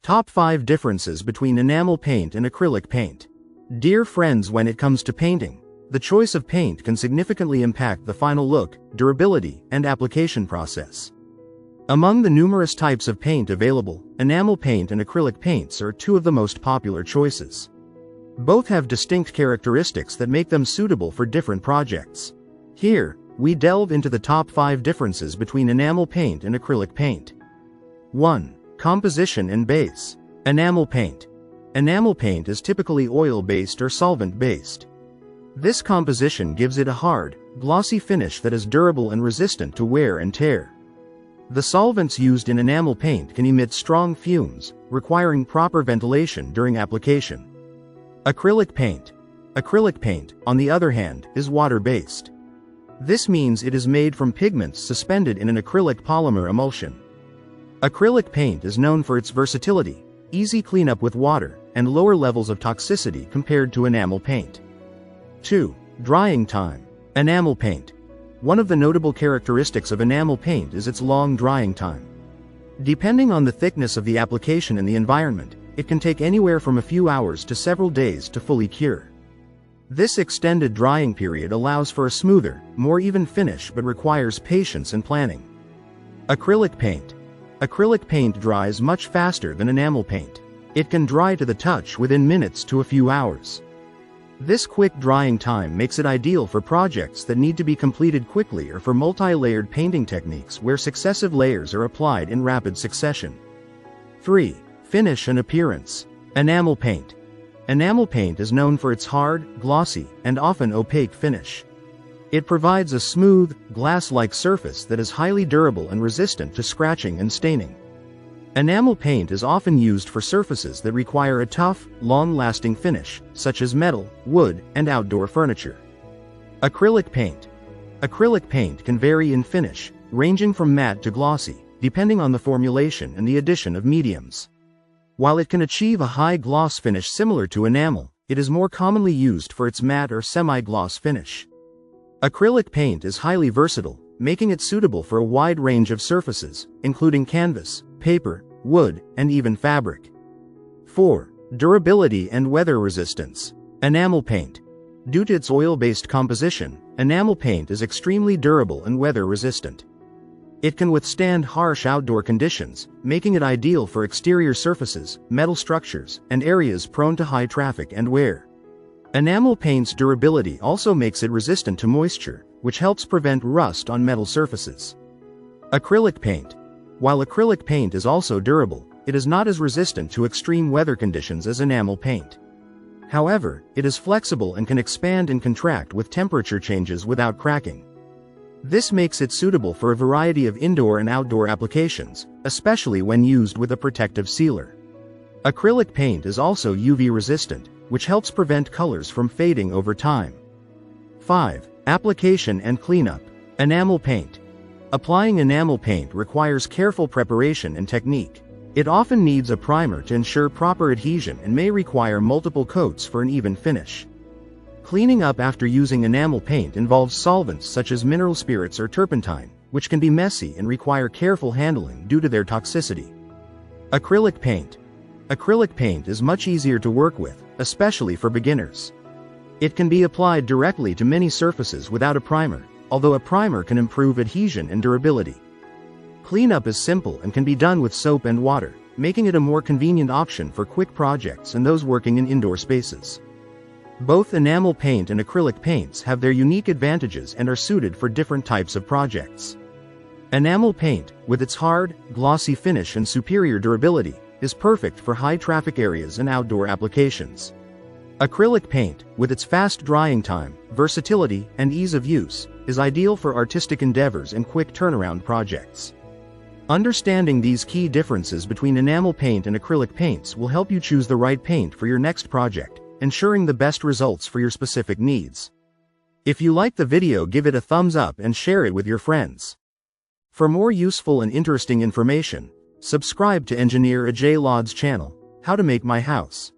Top 5 differences between enamel paint and acrylic paint. Dear friends, when it comes to painting, the choice of paint can significantly impact the final look, durability, and application process. Among the numerous types of paint available, enamel paint and acrylic paints are two of the most popular choices. Both have distinct characteristics that make them suitable for different projects. Here, we delve into the top 5 differences between enamel paint and acrylic paint. 1. Composition and base. Enamel paint. Enamel paint is typically oil-based or solvent-based. This composition gives it a hard, glossy finish that is durable and resistant to wear and tear. The solvents used in enamel paint can emit strong fumes, requiring proper ventilation during application. Acrylic paint. Acrylic paint, on the other hand, is water-based. This means it is made from pigments suspended in an acrylic polymer emulsion. Acrylic paint is known for its versatility, easy cleanup with water, and lower levels of toxicity compared to enamel paint. 2. Drying time. Enamel paint. One of the notable characteristics of enamel paint is its long drying time. Depending on the thickness of the application and the environment, it can take anywhere from a few hours to several days to fully cure. This extended drying period allows for a smoother, more even finish but requires patience and planning. Acrylic paint. Acrylic paint dries much faster than enamel paint. It can dry to the touch within minutes to a few hours. This quick drying time makes it ideal for projects that need to be completed quickly or for multi-layered painting techniques where successive layers are applied in rapid succession. 3. Finish and appearance. Enamel paint. Enamel paint is known for its hard, glossy, and often opaque finish. It provides a smooth, glass-like surface that is highly durable and resistant to scratching and staining. Enamel paint is often used for surfaces that require a tough, long-lasting finish, such as metal, wood, and outdoor furniture. Acrylic paint. Acrylic paint can vary in finish, ranging from matte to glossy, depending on the formulation and the addition of mediums. While it can achieve a high gloss finish similar to enamel, it is more commonly used for its matte or semi-gloss finish. Acrylic paint is highly versatile, making it suitable for a wide range of surfaces, including canvas, paper, wood, and even fabric. 4. Durability and weather resistance. Enamel paint. Due to its oil-based composition, enamel paint is extremely durable and weather resistant. It can withstand harsh outdoor conditions, making it ideal for exterior surfaces, metal structures, and areas prone to high traffic and wear. Enamel paint's durability also makes it resistant to moisture, which helps prevent rust on metal surfaces. Acrylic paint. While acrylic paint is also durable, it is not as resistant to extreme weather conditions as enamel paint. However, it is flexible and can expand and contract with temperature changes without cracking. This makes it suitable for a variety of indoor and outdoor applications, especially when used with a protective sealer. Acrylic paint is also UV resistant, which helps prevent colors from fading over time. 5. Application and cleanup. Enamel paint. Applying enamel paint requires careful preparation and technique. It often needs a primer to ensure proper adhesion and may require multiple coats for an even finish. Cleaning up after using enamel paint involves solvents such as mineral spirits or turpentine, which can be messy and require careful handling due to their toxicity. Acrylic paint. Acrylic paint is much easier to work with, especially for beginners. It can be applied directly to many surfaces without a primer, although a primer can improve adhesion and durability. Cleanup is simple and can be done with soap and water, making it a more convenient option for quick projects and those working in indoor spaces. Both enamel paint and acrylic paints have their unique advantages and are suited for different types of projects. Enamel paint, with its hard, glossy finish and superior durability, is perfect for high-traffic areas and outdoor applications. Acrylic paint, with its fast drying time, versatility, and ease of use, is ideal for artistic endeavors and quick turnaround projects. Understanding these key differences between enamel paint and acrylic paints will help you choose the right paint for your next project, ensuring the best results for your specific needs. If you like the video, give it a thumbs up and share it with your friends. For more useful and interesting information, subscribe to Engineer Ajay Lod's channel, How to Make My House.